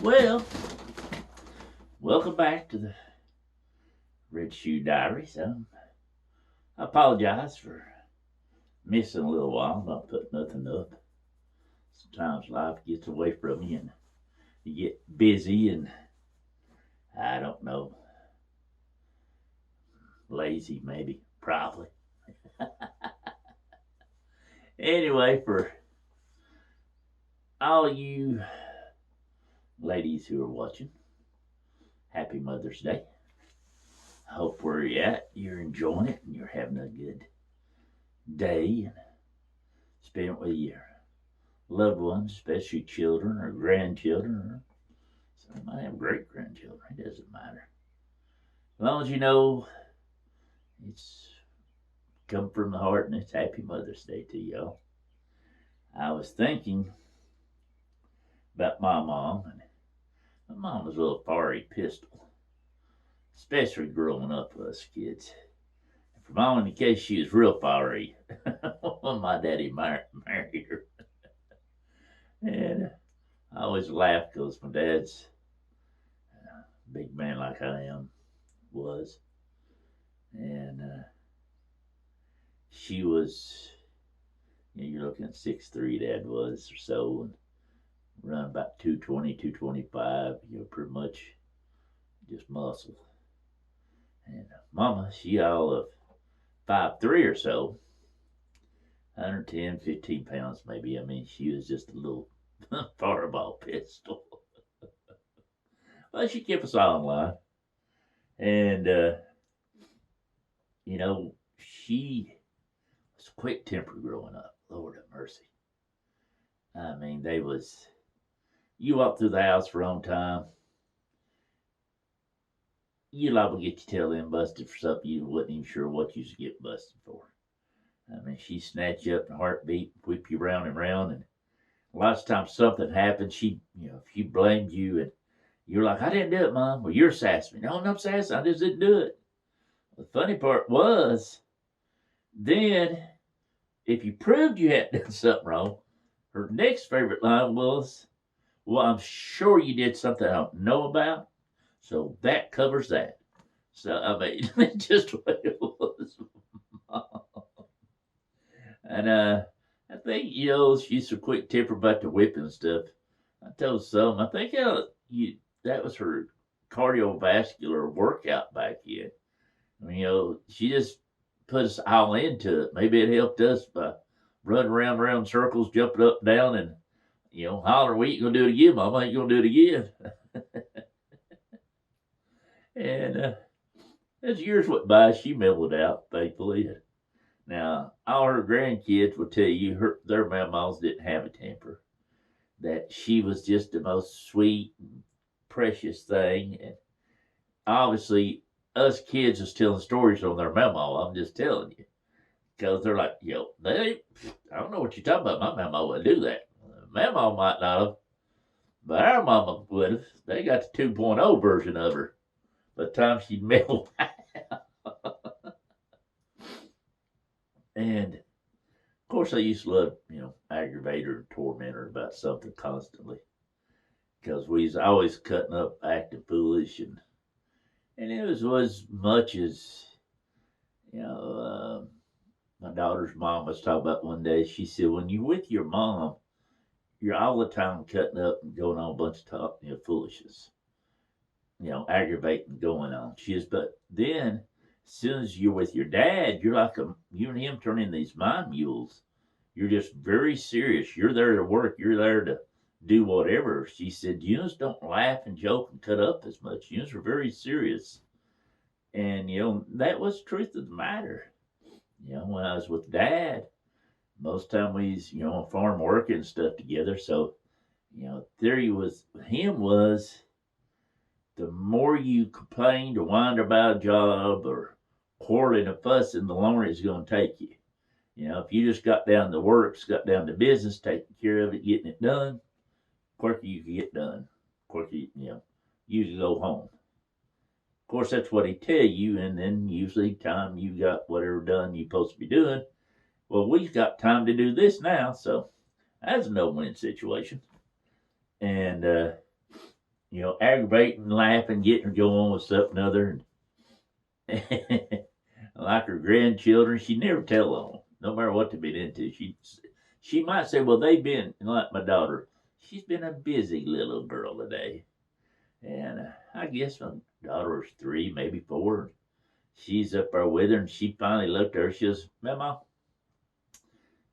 Well, welcome back to the Red Shoe Diaries. I apologize for missing a little while, not putting nothing up. Sometimes life gets away from you and you get busy and I don't know, lazy maybe, probably. Anyway, for all you ladies who are watching, happy Mother's Day. I hope where you're at, you're enjoying it and you're having a good day and spend it with your loved ones, especially children or grandchildren, or some might have great grandchildren. It doesn't matter. As long as you know it's come from the heart and it's Happy Mother's Day to y'all. I was thinking about my mom, and my mom was a little fiery pistol, especially growing up with us kids. For mom, in the case she was real fiery, when my daddy married her. And I always laugh because my dad's a big man like I am, was. And she was, you're looking at 6'3", dad was, or so, and run about 220, 225, pretty much just muscle. And mama, she all of 5'3" or so, 110, 15 pounds maybe. I mean, she was just a little fireball pistol. Well, she kept us all in line. And, she was quick tempered growing up. Lord have mercy. I mean, you walk through the house for on time, you liable to get your tail end busted for something you wasn't even sure what you was get busted for. I mean, she snatch you up in a heartbeat, whip you round and round, and lots of times something happens, if she blamed you and you're like, I didn't do it, Mom. Well, you're sassing me. No, I'm not sassing. I just didn't do it. The funny part was, then, if you proved you hadn't done something wrong, her next favorite line was, well, I'm sure you did something I don't know about, so that covers that. So, I mean, just what it was. And I think, she's so quick temper about the whipping stuff. I told some, I think that was her cardiovascular workout back then. I mean, she just put us all into it. Maybe it helped us by running around circles, jumping up and down, and holler, we ain't gonna do it again, Mama. Ain't gonna do it again. And as years went by, she mellowed out, thankfully. Now, all her grandkids will tell you their mamas didn't have a temper. That she was just the most sweet, precious thing. And obviously, us kids is telling stories on their mama. I'm just telling you. Because they're like, I don't know what you're talking about. My mama wouldn't do that. Mama might not have, but our mama would have. They got the 2.0 version of her by the time she mellowed out. And, of course, I used to love, aggravate her and torment her about something constantly. Because we was always cutting up, acting foolish, and it was much as, my daughter's mom was talking about one day. She said, when you're with your mom, you're all the time cutting up and going on a bunch of talk, foolishness, aggravating going on. But then, as soon as you're with your dad, you're like you and him turn into these mind mules. You're just very serious. You're there to work. You're there to do whatever. She said, you just don't laugh and joke and cut up as much. You just are very serious. And, that was the truth of the matter. When I was with Dad, most time we was, on farm working and stuff together. So, theory was the more you complained or whined about a job or quarreling or fussing, the longer it's going to take you. If you just got down to work, got down to business, taking care of it, getting it done, quicker you can get done. Quicker, you can go home. Of course, that's what he tell you, and then usually time you got whatever done you're supposed to be doing. Well, we've got time to do this now, so that's a no-win situation. And aggravating, laughing, getting her going with something other. And like her grandchildren, she never tell on them, no matter what they've been into. She might say, well, they've been, like my daughter, she's been a busy little girl today. And I guess my daughter was 3, maybe 4. She's up there with her, and she finally looked at her. She goes, Mama.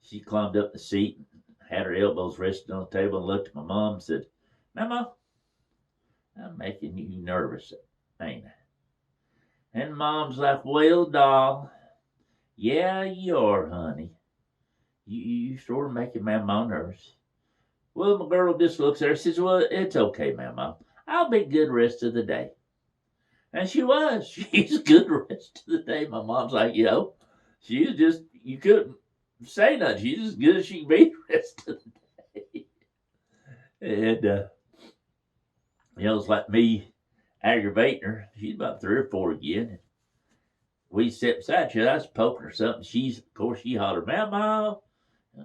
She climbed up the seat and had her elbows resting on the table and looked at my mom and said, Mama, I'm making you nervous, ain't I? And Mom's like, well, doll, yeah, you are, honey. You sort of making Mama nervous. Well, my girl just looks at her and says, well, it's okay, Mama. I'll be good the rest of the day. And she was. She's good the rest of the day. My mom's like, she was just, you couldn't say nothing. She's as good as she can be the rest of the day. And, it's like me aggravating her. She's about 3 or 4 again. We sat beside each other. I was poking her something. Of course, she hollered, Mama,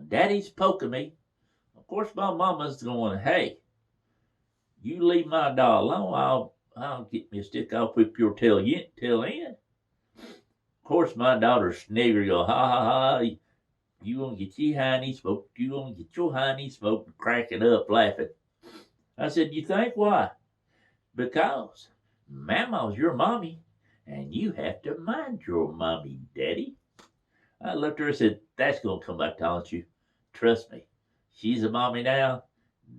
Daddy's poking me. Of course, my mama's going, hey, you leave my doll alone. I'll get me a stick. I'll whip your tail in. Of course, my daughter sniggered, go, ha ha ha. You gonna get your hiney smoked. You gonna get your hiney smoked, cracking up, laughing. I said, you think why? Because Mama's your mommy, and you have to mind your mommy, Daddy. I looked at her and said, that's gonna come back to haunt you. Trust me. She's a mommy now.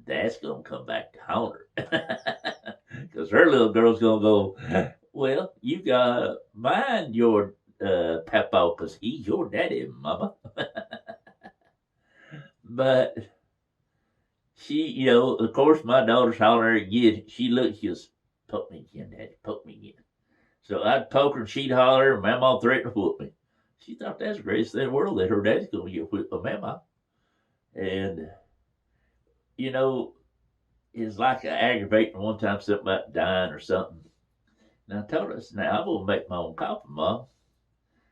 That's gonna come back to haunt her. Because her little girl's gonna go, well, you gotta mind your papa, because he's your daddy, Mama. But she, of course, my daughter's hollering again. She goes, poke me again, Daddy, poke me again. So I'd poke her and she'd holler, and Mama threatened to whoop me. She thought that's the greatest thing in the world, that her daddy's going to get whipped by Mama. And, it's like aggravating one time something about dying or something. And I told her, now I'm going to make my own coffin, Mom.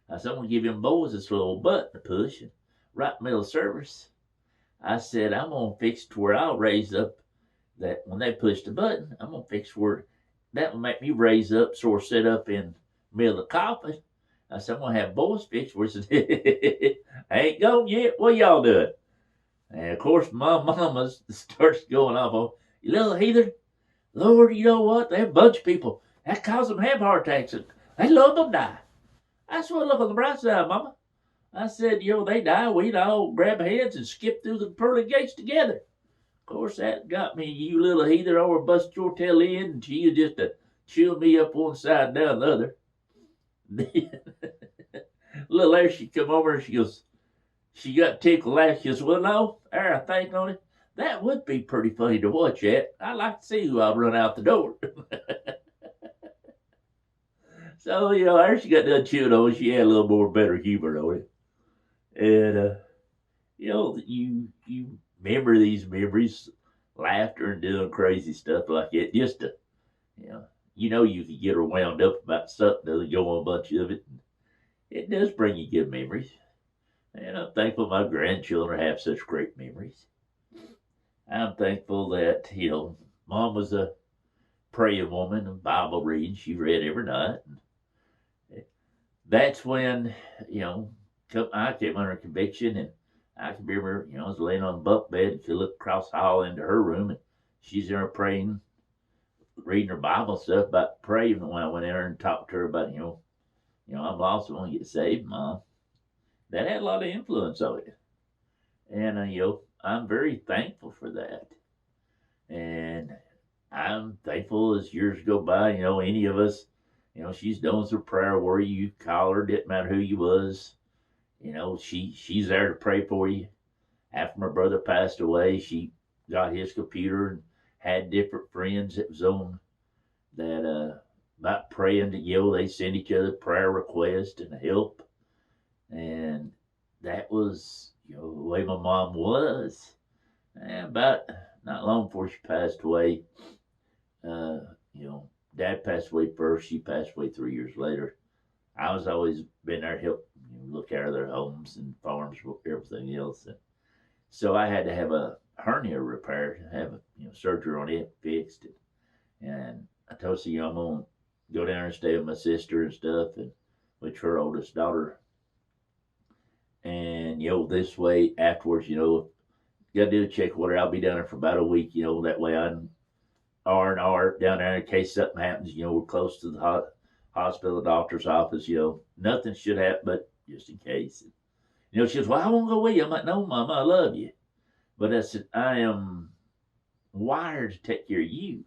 I said, I'm going to give them boys this little button to push. And right in the middle of service, I said, I'm going to fix it to where I'll raise up that when they push the button, I'm going to fix where that will make me raise up, sort of sit up in the middle of the coffin. I said, I'm going to have boys fix where it says, I ain't gone yet. What y'all doing? And of course, my mama starts going off on, you little heathen. Lord, you know what? They're a bunch of people. That causes them to have heart attacks. And they love them die. I sort of look on the bright side, Mama. I said, they die. We'd all grab hands and skip through the pearly gates together. Of course, that got me, you little heathen, over bust your tail in, and she just to chew me up one side and down the other. Little there, she come over and she goes, she got tickled last. She goes, well, no, there I think on it. That would be pretty funny to watch at. I'd like to see who I'll run out the door. So, there she got done chewing on it. She had a little more better humor on it. And, you remember these memories, laughter and doing crazy stuff like that, just to, you could get her wound up about something, to go on a bunch of it. It does bring you good memories. And I'm thankful my grandchildren have such great memories. I'm thankful that, Mom was a praying woman and Bible reading. She read every night. And that's when, I came under conviction, and I can remember, I was laying on the bunk bed and could look across the hall into her room, and she's in there praying, reading her Bible stuff about praying. When I went in there and talked to her about, I'm lost, I want to get saved, Mom. That had a lot of influence on it. And, I'm very thankful for that. And I'm thankful as years go by, any of us, she's doing some prayer where you call her, didn't matter who you was. She's there to pray for you. After my brother passed away, she got his computer and had different friends that was on that about praying that, they send each other prayer requests and help. And that was, the way my mom was. And about not long before she passed away, Dad passed away first. She passed away 3 years later. I was always been there to help look after their homes and farms, everything else. And so I had to have a hernia repaired, have surgery on it fixed. And I told her, I'm going to go down and stay with my sister and stuff, and with her oldest daughter. And, this way afterwards, got to do a check order. I'll be down there for about a week, that way I'm R&R down there in case something happens. We're close to the hospital, doctor's office, nothing should happen, but just in case. She goes, well, I won't go with you. I'm like, no, Mama, I love you. But I said, I am wired to take care of you.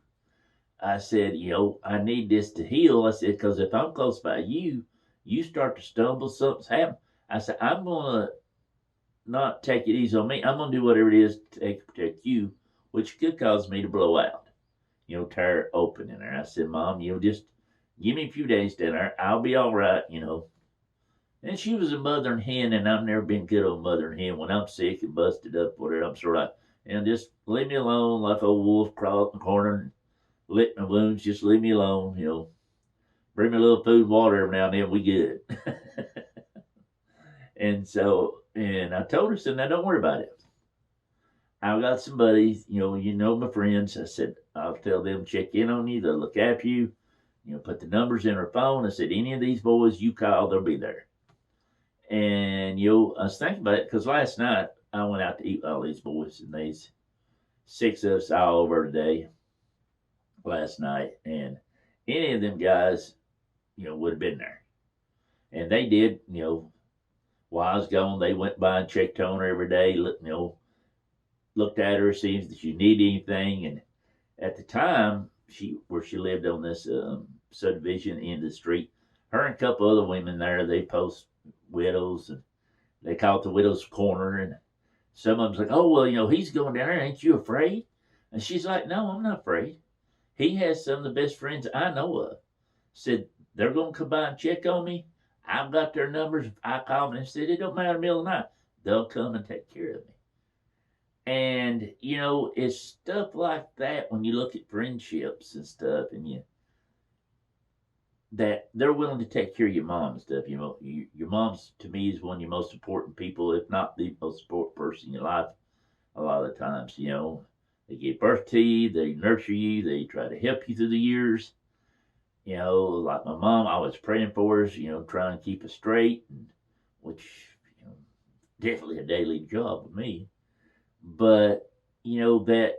I said, I need this to heal. I said, because if I'm close by you, you start to stumble, something's happened. I said, I'm going to not take it easy on me. I'm going to do whatever it is to protect you, which could cause me to blow out, tear open in there. I said, Mom, just give me a few days down there. I'll be all right, And she was a mothering hen, and I've never been good on mothering hen. When I'm sick and busted up, whatever, I'm sort of, just leave me alone, like old wolf crawl in the corner and lick my wounds. Just leave me alone, Bring me a little food and water every now and then. We good. And I told her, I said, now don't worry about it. I've got some buddies, my friends. I said, I'll tell them check in on you. They'll look after you. Put the numbers in her phone. I said, any of these boys you call, they'll be there. And, I was thinking about it because last night I went out to eat with all these boys, and there's 6 of us all over today last night. And any of them guys, would have been there. And they did, while I was gone, they went by and checked on her every day, looked at her, see if she needed anything. And at the time, where she lived on this subdivision in the street, her and a couple other women there, they post widows, and they call it the widow's corner. And some of them's like, oh, well, he's going down there. Ain't you afraid? And she's like, no, I'm not afraid. He has some of the best friends I know of. Said, they're going to come by and check on me. I've got their numbers. If I call them and said, it don't matter the middle of the night. They'll come and take care of me. And, it's stuff like that when you look at friendships and stuff, and that they're willing to take care of your mom and stuff. Your mom's, to me, is one of your most important people, if not the most important person in your life a lot of the times. They give birth to you, they nurture you, they try to help you through the years. Like my mom, I was praying for us, trying to keep us straight, which, definitely a daily job with me. But, that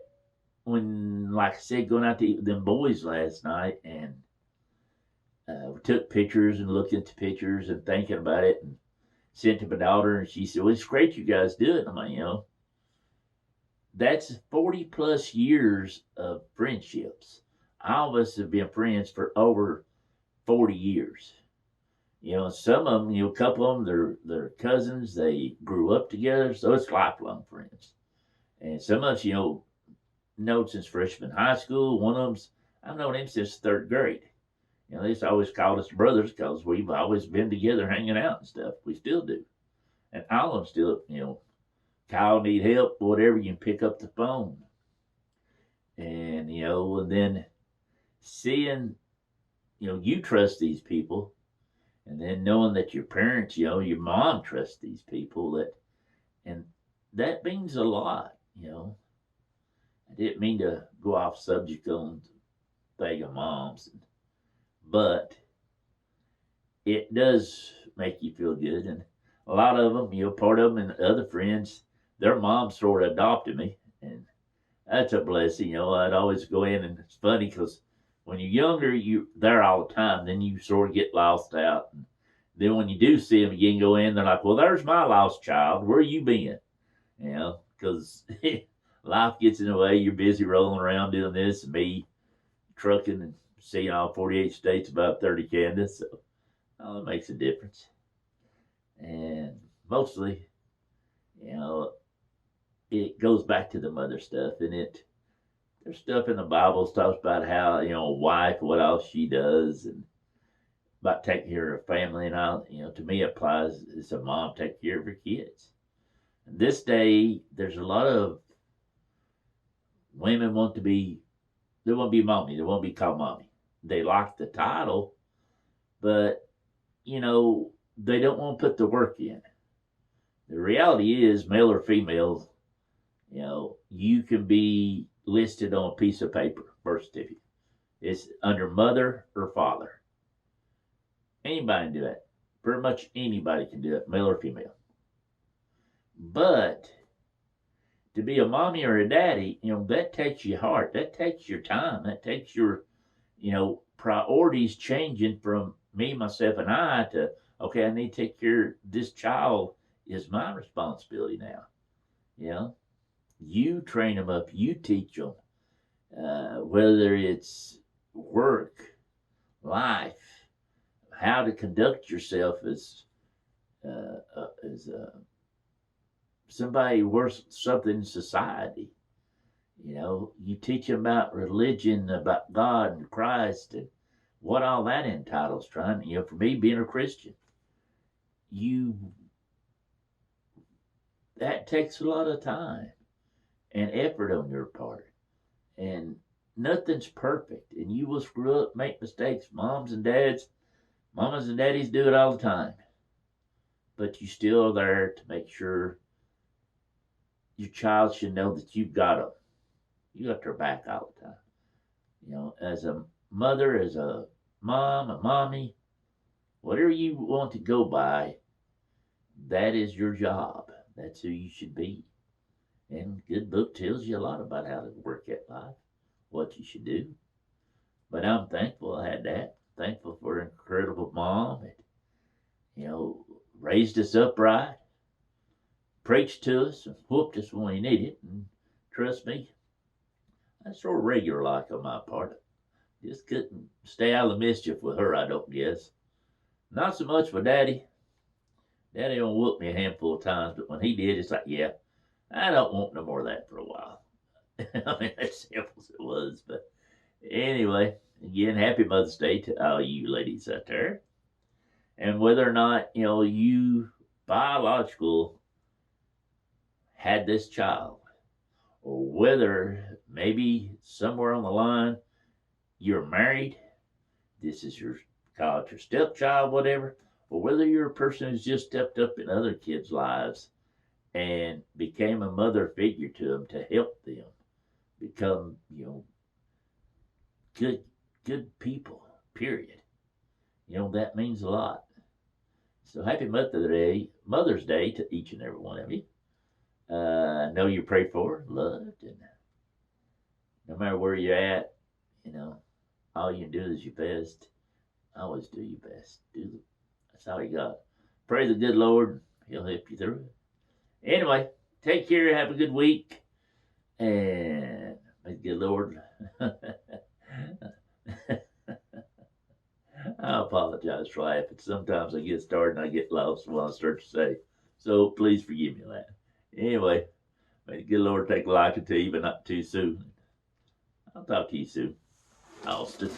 when, like I said, going out to eat with them boys last night, and we took pictures and looked into pictures and thinking about it, and sent to my daughter, and she said, well, it's great you guys do it. I'm like, that's 40 plus years of friendships. All of us have been friends for over 40 years. Some of them, a couple of them, they're cousins. They grew up together, so it's lifelong friends. And some of us, known since freshman high school. One of them's, I've known him since 3rd grade. They used to always call us brothers because we've always been together hanging out and stuff. We still do. And all of them still, call, need help, whatever, you can pick up the phone. And, and then seeing, you trust these people, and then knowing that your parents, your mom trusts these people, and that means a lot, I didn't mean to go off subject on the thing of moms, but it does make you feel good. And a lot of them, part of them and other friends, their moms sort of adopted me, and that's a blessing. I'd always go in, and it's funny because when you're younger, you're there all the time. Then you sort of get lost out. And then when you do see them again, go in, they're like, well, there's my lost child. Where you been? Because life gets in the way. You're busy rolling around doing this, and me trucking and seeing all 48 states, about 30 candidates. So it makes a difference. And mostly, it goes back to the mother stuff, and there's stuff in the Bible talks about how, a wife, what else she does, and about taking care of her family, and all, to me it applies as a mom taking care of her kids. And this day, there's a lot of women they want to be mommy, they want to be called mommy. They like the title, but, they don't want to put the work in. The reality is, male or female, you can be listed on a piece of paper, birth certificate. It's under mother or father. Anybody can do it. Pretty much anybody can do it, male or female. But to be a mommy or a daddy, that takes your heart. That takes your time. That takes your, priorities changing from me, myself, and I to, okay, I need to take care of this child is my responsibility now. You train them up, you teach them, whether it's work, life, how to conduct yourself as somebody worth something in society. You teach them about religion, about God and Christ, and what all that entitles. Trying, for me, being a Christian, that takes a lot of time and effort on your part, and nothing's perfect, and you will screw up, make mistakes. Mamas and daddies do it all the time, but you still are there to make sure your child should know that you've got them. You got their back all the time. As a mother, as a mom, a mommy, whatever you want to go by, that is your job. That's who you should be. And good book tells you a lot about how to work that life, what you should do. But I'm thankful I had that. Thankful for an incredible mom that, raised us upright, preached to us, and whooped us when we needed it. And trust me, that's sort of regular like on my part. Just couldn't stay out of the mischief with her, I don't guess. Not so much with Daddy. Daddy only whooped me a handful of times, but when he did, it's like, yeah, I don't want no more of that for a while. I mean, as simple as it was. But anyway, again, happy Mother's Day to all you ladies out there. And whether or not, you biological had this child, or whether maybe somewhere on the line you're married, this is your stepchild, whatever, or whether you're a person who's just stepped up in other kids' lives and became a mother figure to them to help them become, good people, period. That means a lot. So happy Mother's Day to each and every one of you. I know you're prayed for, loved, and no matter where you're at, all you can do is your best. Always do your best. That's all you got. Pray the good Lord, He'll help you through it. Anyway, take care. Have a good week, and may the good Lord. I apologize for laughing. Sometimes I get started and I get lost in what I start to say. So please forgive me that. Anyway, may the good Lord take a liking to you, but not too soon. I'll talk to you soon. Austin.